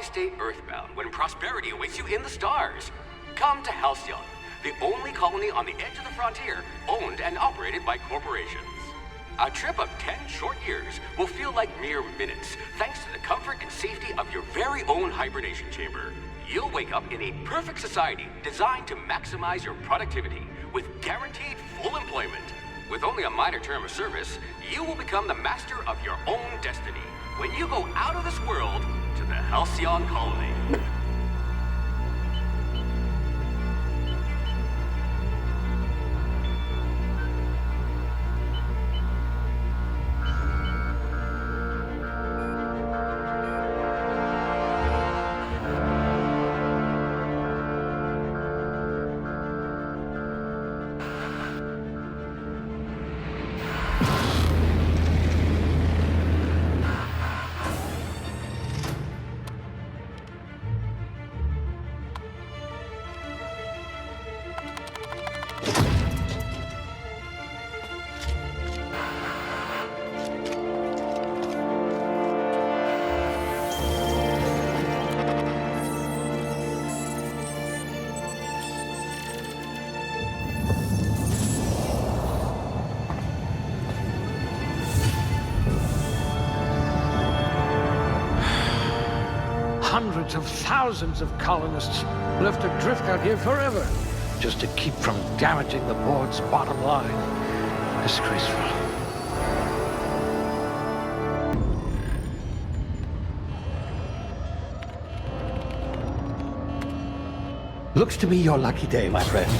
Why stay earthbound when prosperity awaits you in the stars? Come to Halcyon, the only colony on the edge of the frontier, owned and operated by corporations. A trip of 10 short years will feel like mere minutes, thanks to the comfort and safety of your very own hibernation chamber. You'll wake up in a perfect society designed to maximize your productivity with guaranteed full employment. With only a minor term of service, you will become the master of your own destiny when you go out of this world to the Halcyon colony. Hundreds of thousands of colonists left adrift out here forever, just to keep from damaging the board's bottom line. Disgraceful. Looks to be your lucky day, my friend.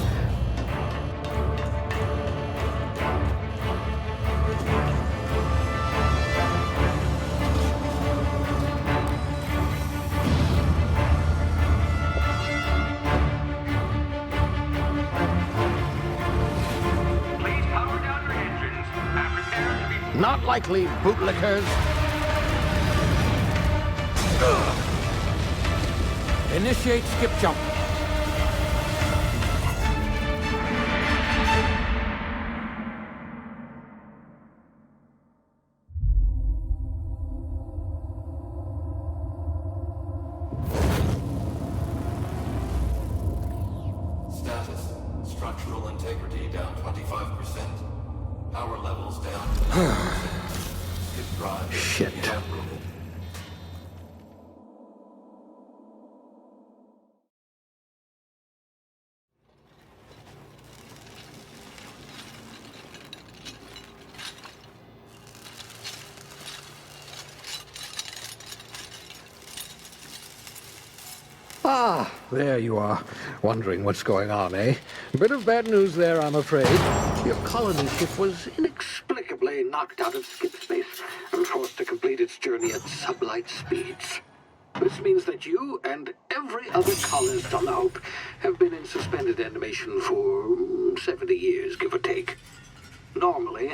Not likely, bootlickers. Initiate skip jump. Status. Structural integrity down 25%. Power levels down. Shit. Ah, there you are. Wondering what's going on, eh? Bit of bad news there, I'm afraid. Your colony ship was inexplicably knocked out of skip space and forced to complete its journey at sublight speeds. This means that you and every other colonist on the Hope have been in suspended animation for 70 years, give or take. Normally,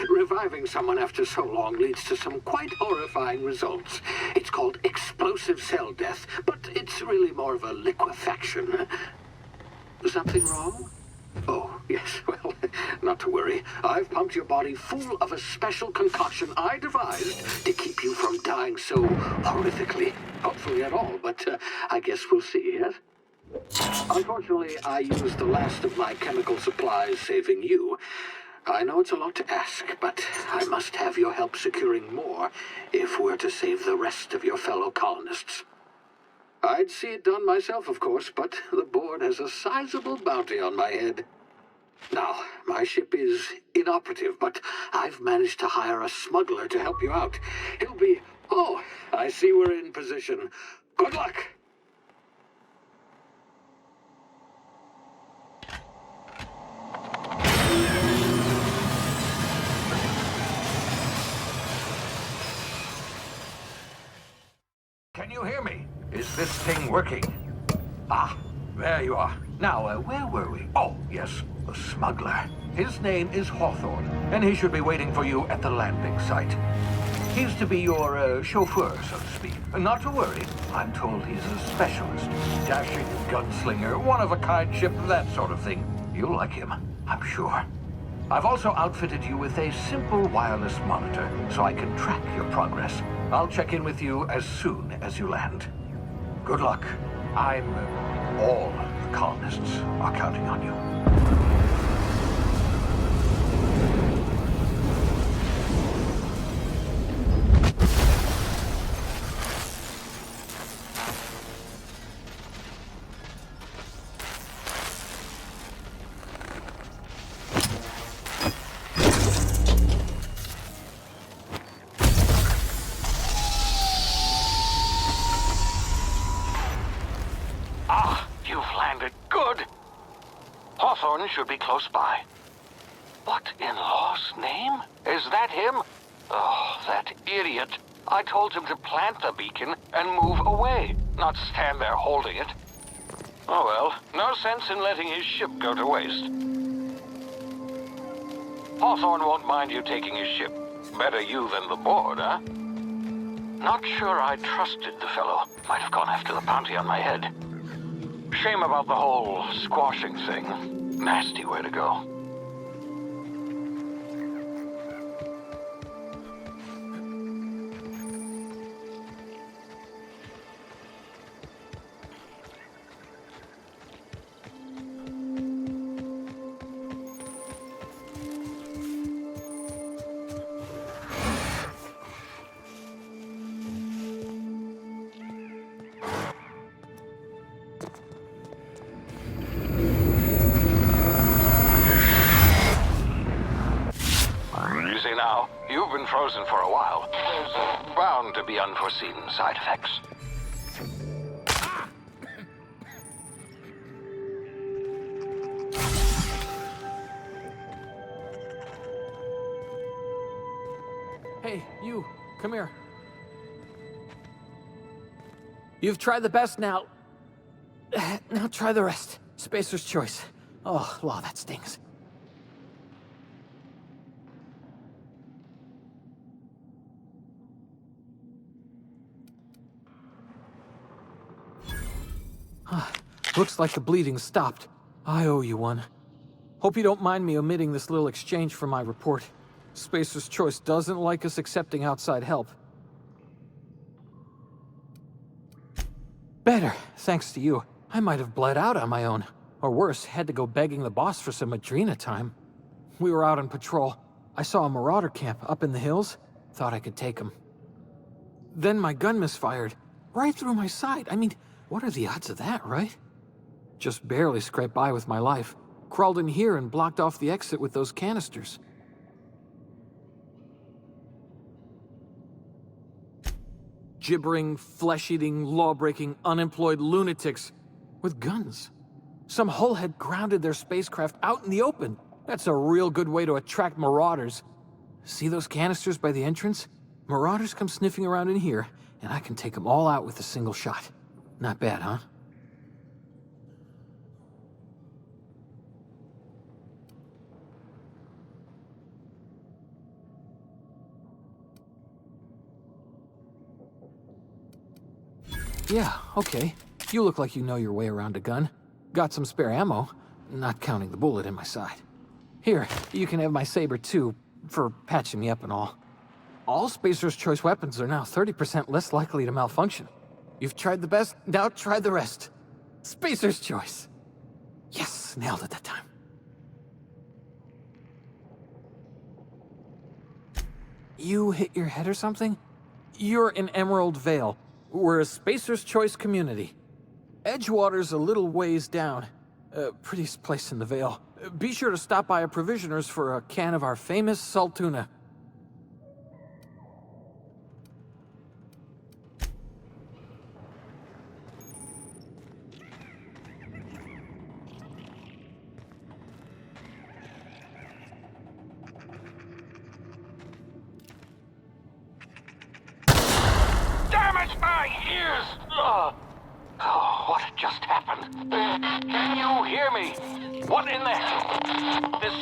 reviving someone after so long leads to some quite horrifying results. It's called explosive cell death, but it's really more of a liquefaction. Something wrong? Oh, yes, well, not to worry. I've pumped your body full of a special concoction I devised to keep you from dying so horrifically. Hopefully at all, but I guess we'll see, yes? Unfortunately, I used the last of my chemical supplies saving you. I know it's a lot to ask, but I must have your help securing more if we're to save the rest of your fellow colonists. I'd see it done myself, of course, but the board has a sizable bounty on my head. Now, my ship is inoperative, but I've managed to hire a smuggler to help you out. He'll be... Oh, I see we're in position. Good luck! Can you hear me? Is this thing working? Ah, there you are. Now, where were we? Oh, yes, the smuggler. His name is Hawthorne, and he should be waiting for you at the landing site. He's to be your chauffeur, so to speak. Not to worry, I'm told he's a specialist. Dashing gunslinger, one-of-a-kind ship, that sort of thing. You'll like him, I'm sure. I've also outfitted you with a simple wireless monitor, so I can track your progress. I'll check in with you as soon as you land. Good luck. All the colonists are counting on you. Should be close by. What in law's name? Is that him? Oh, that idiot. I told him to plant the beacon and move away, not stand there holding it. Oh well, no sense in letting his ship go to waste. Hawthorne won't mind you taking his ship. Better you than the board, huh? Not sure I trusted the fellow. Might have gone after the bounty on my head. Shame about the whole squashing thing. Nasty way to go. Now, you've been frozen for a while. There's bound to be unforeseen side effects. Hey, you, come here. You've tried the best now. Now try the rest. Spacer's choice. Oh, law, that stings. Looks like the bleeding stopped. I owe you one. Hope you don't mind me omitting this little exchange from my report. Spacer's Choice doesn't like us accepting outside help. Better, thanks to you. I might have bled out on my own. Or worse, had to go begging the boss for some Adrena time. We were out on patrol. I saw a marauder camp up in the hills. Thought I could take him. Then my gun misfired. Right through my side. I mean, what are the odds of that, right? Just barely scraped by with my life. Crawled in here and blocked off the exit with those canisters. Gibbering, flesh-eating, law-breaking, unemployed lunatics with guns. Some hullhead grounded their spacecraft out in the open. That's a real good way to attract marauders. See those canisters by the entrance? Marauders come sniffing around in here, and I can take them all out with a single shot. Not bad, huh? Yeah, okay. You look like you know your way around a gun. Got some spare ammo, not counting the bullet in my side. Here, you can have my saber too, for patching me up and all. All Spacer's Choice weapons are now 30% less likely to malfunction. You've tried the best, now try the rest. Spacer's Choice. Yes, nailed it that time. You hit your head or something? You're in Emerald Vale. We're a Spacer's Choice community. Edgewater's a little ways down. Prettiest place in the Vale. Be sure to stop by a provisioner's for a can of our famous saltuna. Oh, what just happened? Can you hear me? What in the hell? This...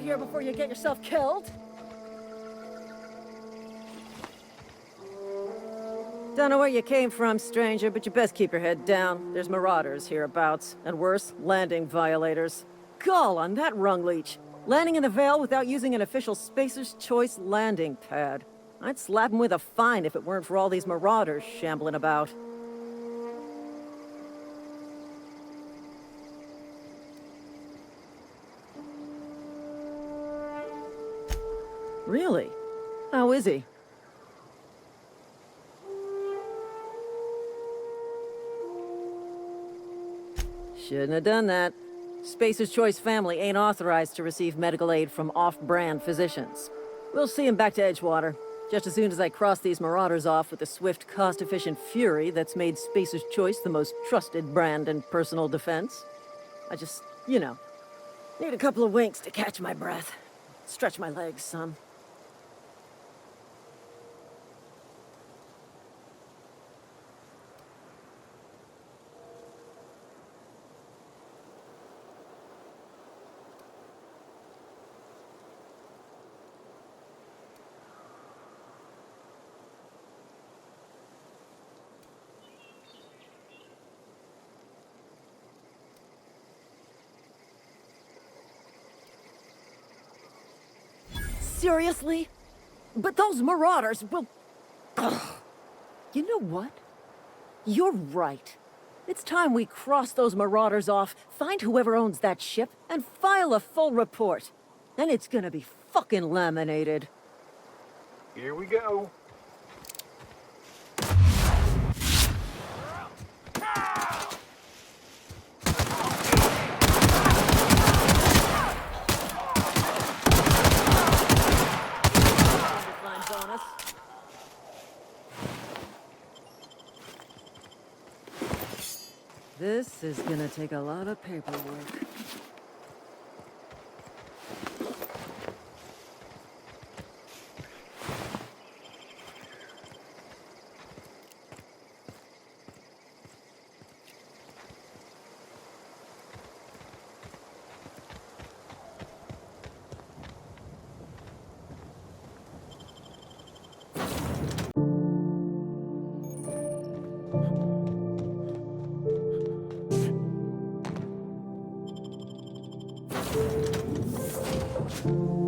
here before you get yourself killed. Don't know where you came from, stranger, but you best keep your head down. There's marauders hereabouts, and worse, landing violators. Gall on that rung leech. Landing in the Vale without using an official Spacer's Choice landing pad. I'd slap him with a fine if it weren't for all these marauders shambling about. Really? How is he? Shouldn't have done that. Spacer's Choice family ain't authorized to receive medical aid from off-brand physicians. We'll see him back to Edgewater, just as soon as I cross these marauders off with the swift, cost-efficient fury that's made Spacer's Choice the most trusted brand in personal defense. I just, you know, need a couple of winks to catch my breath. Stretch my legs, son. Seriously? But those marauders will... Ugh. You know what? You're right. It's time we cross those marauders off, find whoever owns that ship, and file a full report. Then it's gonna be fucking laminated. Here we go. Bonus. This is gonna take a lot of paperwork.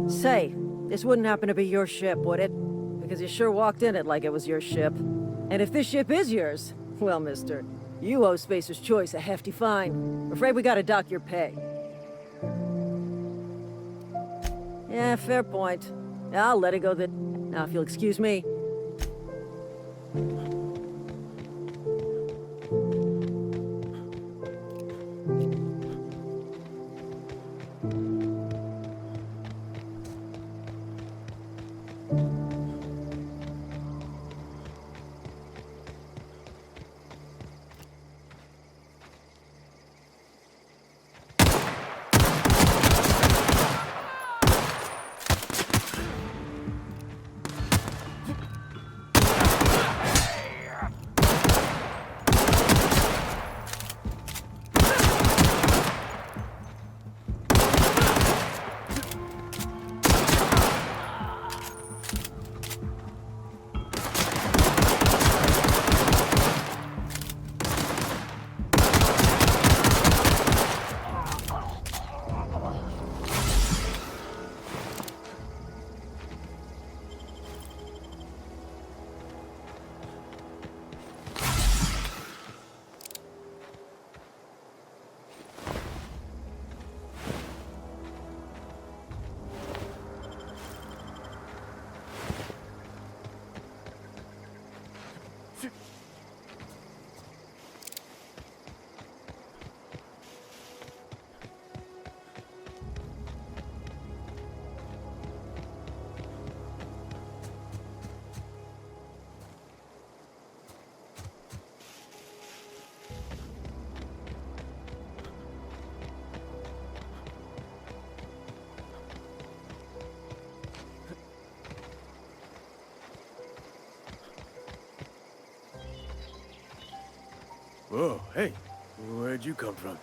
Say, this wouldn't happen to be your ship, would it? Because you sure walked in it like it was your ship. And if this ship is yours, well, mister, you owe Spacer's Choice a hefty fine. Afraid we gotta dock your pay. Yeah, fair point. I'll let it go that... Now, if you'll excuse me. Whoa, hey, where'd you come from?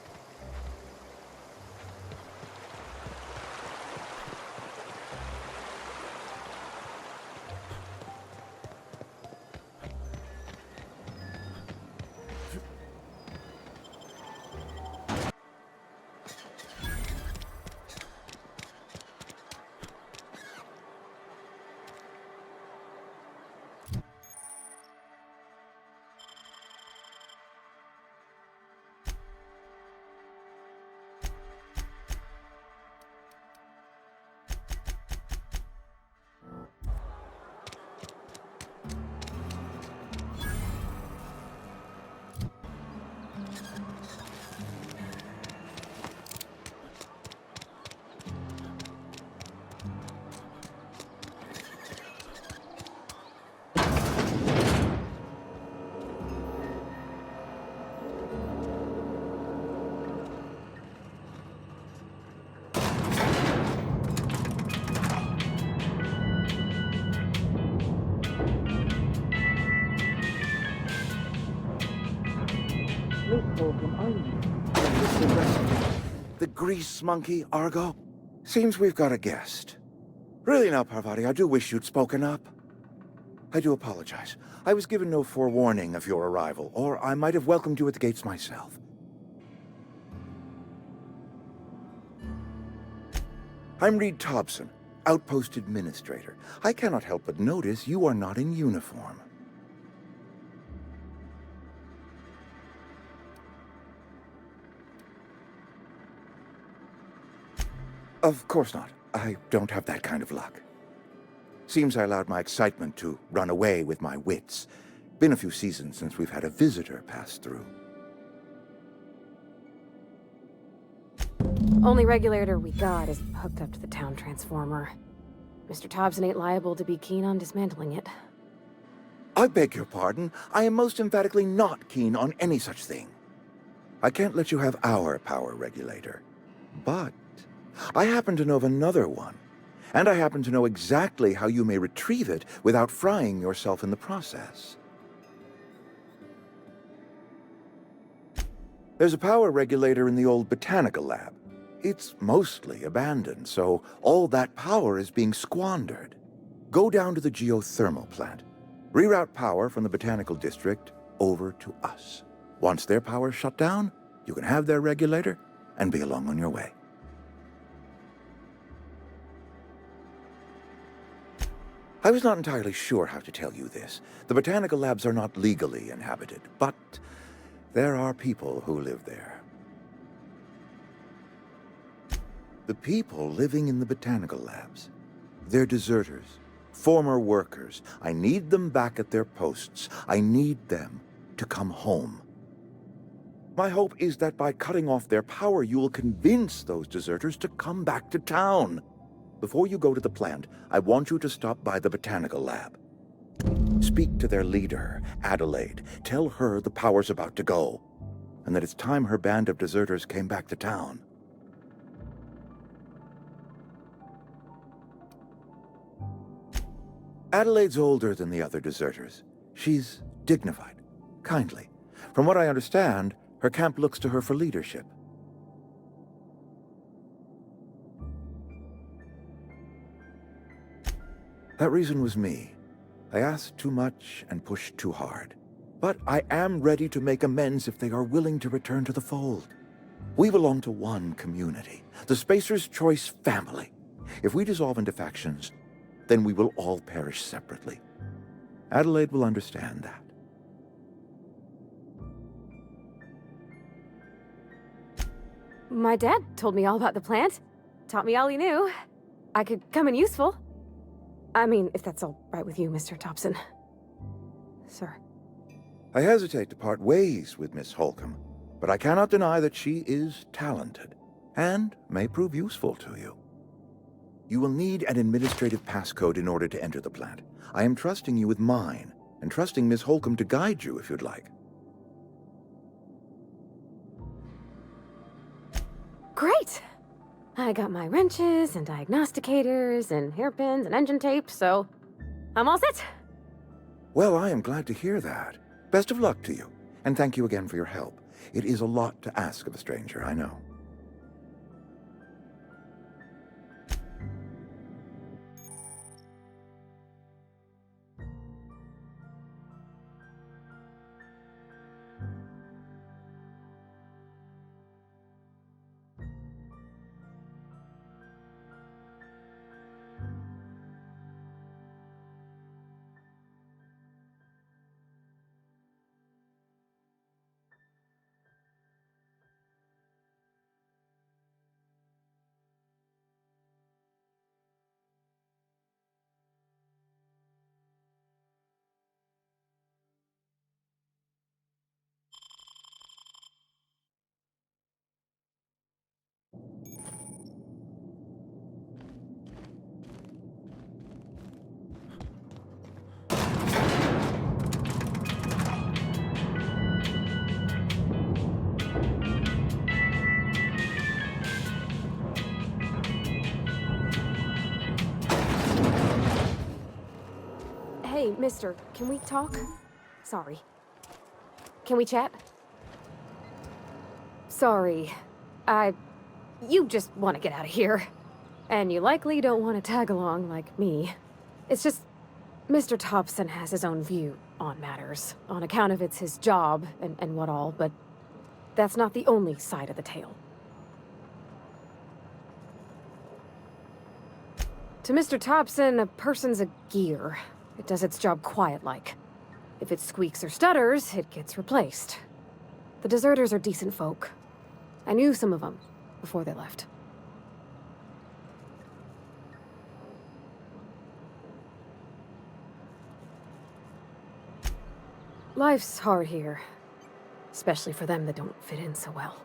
The grease monkey, Argo? Seems we've got a guest. Really now, Parvati, I do wish you'd spoken up. I do apologize. I was given no forewarning of your arrival, or I might have welcomed you at the gates myself. I'm Reed Thompson, Outpost Administrator. I cannot help but notice you are not in uniform. Of course not. I don't have that kind of luck. Seems I allowed my excitement to run away with my wits. Been a few seasons since we've had a visitor pass through. Only regulator we got is hooked up to the town transformer. Mr. Thompson ain't liable to be keen on dismantling it. I beg your pardon. I am most emphatically not keen on any such thing. I can't let you have our power regulator. But I happen to know of another one. And I happen to know exactly how you may retrieve it without frying yourself in the process. There's a power regulator in the old botanical lab. It's mostly abandoned, so all that power is being squandered. Go down to the geothermal plant. Reroute power from the botanical district over to us. Once their power's shut down, you can have their regulator and be along on your way. I was not entirely sure how to tell you this. The botanical labs are not legally inhabited, but there are people who live there. The people living in the botanical labs, they're deserters, former workers. I need them back at their posts. I need them to come home. My hope is that by cutting off their power, you will convince those deserters to come back to town. Before you go to the plant, I want you to stop by the botanical lab. Speak to their leader, Adelaide. Tell her the power's about to go, and that it's time her band of deserters came back to town. Adelaide's older than the other deserters. She's dignified, kindly. From what I understand, her camp looks to her for leadership. That reason was me. I asked too much and pushed too hard. But I am ready to make amends if they are willing to return to the fold. We belong to one community, the Spacer's Choice family. If we dissolve into factions, then we will all perish separately. Adelaide will understand that. My dad told me all about the plant. Taught me all he knew. I could come in useful. I mean, if that's all right with you, Mr. Thompson. Sir. I hesitate to part ways with Miss Holcomb, but I cannot deny that she is talented and may prove useful to you. You will need an administrative passcode in order to enter the plant. I am trusting you with mine, and trusting Miss Holcomb to guide you if you'd like. Great! I got my wrenches and diagnosticators and hairpins and engine tape, so I'm all set. Well, I am glad to hear that. Best of luck to you, and thank you again for your help. It is a lot to ask of a stranger, I know. Hey, mister, can we talk? Sorry. Can we chat? sorry. You just want to get out of here. And you likely don't want to tag along like me. It's just, Mr. Thompson has his own view on matters, on account of it's his job and what all, but that's not the only side of the tale. To Mr. Thompson, a person's a gear. It does its job quiet-like. If it squeaks or stutters, it gets replaced. The deserters are decent folk. I knew some of them before they left. Life's hard here, especially for them that don't fit in so well.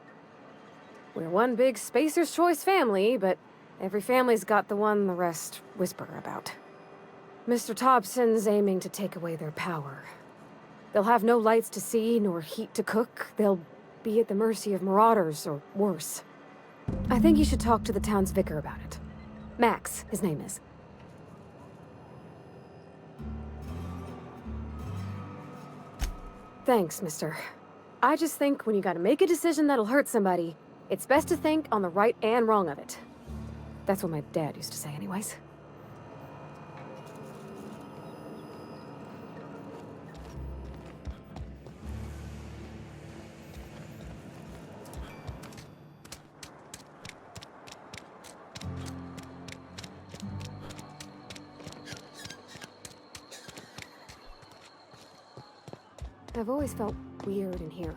We're one big Spacer's Choice family, but every family's got the one the rest whisper about. Mr. Thompson's aiming to take away their power. They'll have no lights to see, nor heat to cook. They'll be at the mercy of marauders, or worse. I think you should talk to the town's vicar about it. Max, his name is. Thanks, mister. I just think when you gotta make a decision that'll hurt somebody, it's best to think on the right and wrong of it. That's what my dad used to say anyways. I've always felt weird in here.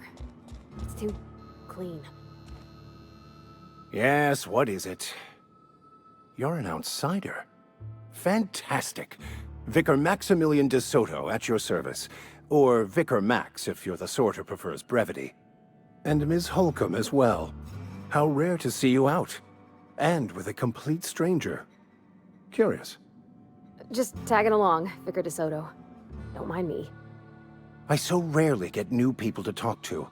It's too clean. Yes, what is it? You're an outsider. Fantastic. Vicar Maximilian de Soto at your service. Or Vicar Max if you're the sort who prefers brevity. And Ms. Holcomb as well. How rare to see you out. And with a complete stranger. Curious. Just tagging along, Vicar de Soto. Don't mind me. I so rarely get new people to talk to.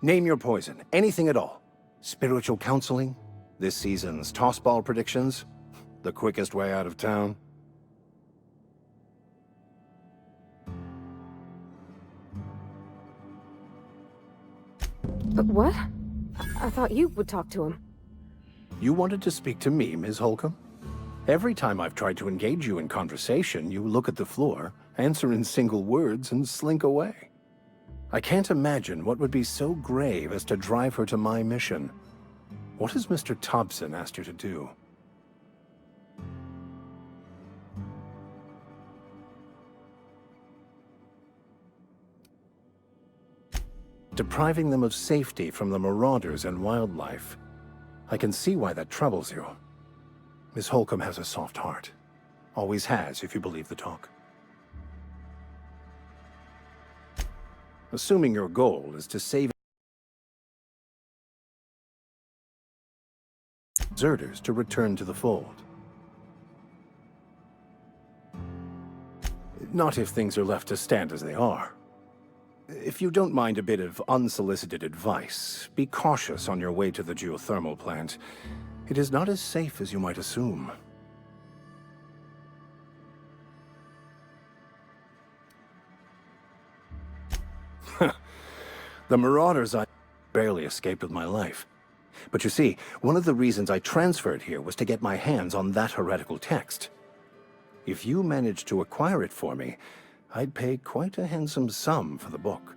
Name your poison, anything at all. Spiritual counseling? This season's tossball predictions? The quickest way out of town? But what? I thought you would talk to him. You wanted to speak to me, Ms. Holcomb? Every time I've tried to engage you in conversation, you look at the floor, answer in single words, and slink away. I can't imagine what would be so grave as to drive her to my mission. What has Mr. Thompson asked you to do? Depriving them of safety from the marauders and wildlife. I can see why that troubles you. Miss Holcomb has a soft heart. Always has, if you believe the talk. Assuming your goal is to save deserters to return to the fold. Not if things are left to stand as they are. If you don't mind a bit of unsolicited advice, be cautious on your way to the geothermal plant. It is not as safe as you might assume. The marauders I barely escaped with my life. But you see, one of the reasons I transferred here was to get my hands on that heretical text. If you managed to acquire it for me, I'd pay quite a handsome sum for the book.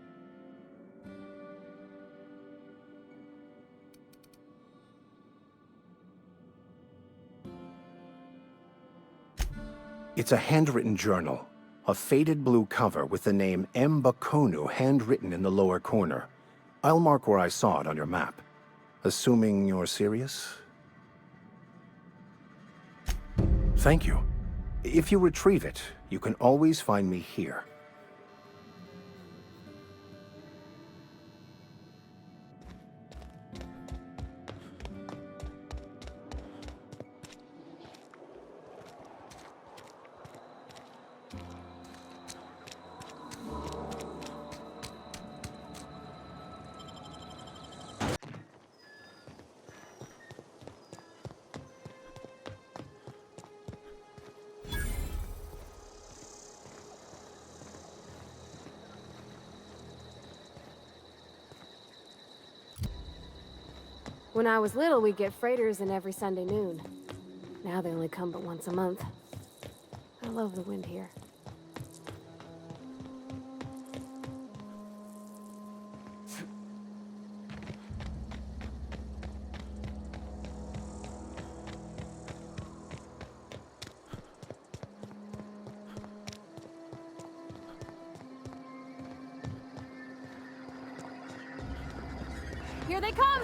It's a handwritten journal, a faded blue cover with the name M. Bakonu handwritten in the lower corner. I'll mark where I saw it on your map. Assuming you're serious? Thank you. If you retrieve it, you can always find me here. When I was little, we'd get freighters in every Sunday noon. Now they only come but once a month. I love the wind here. Here they come!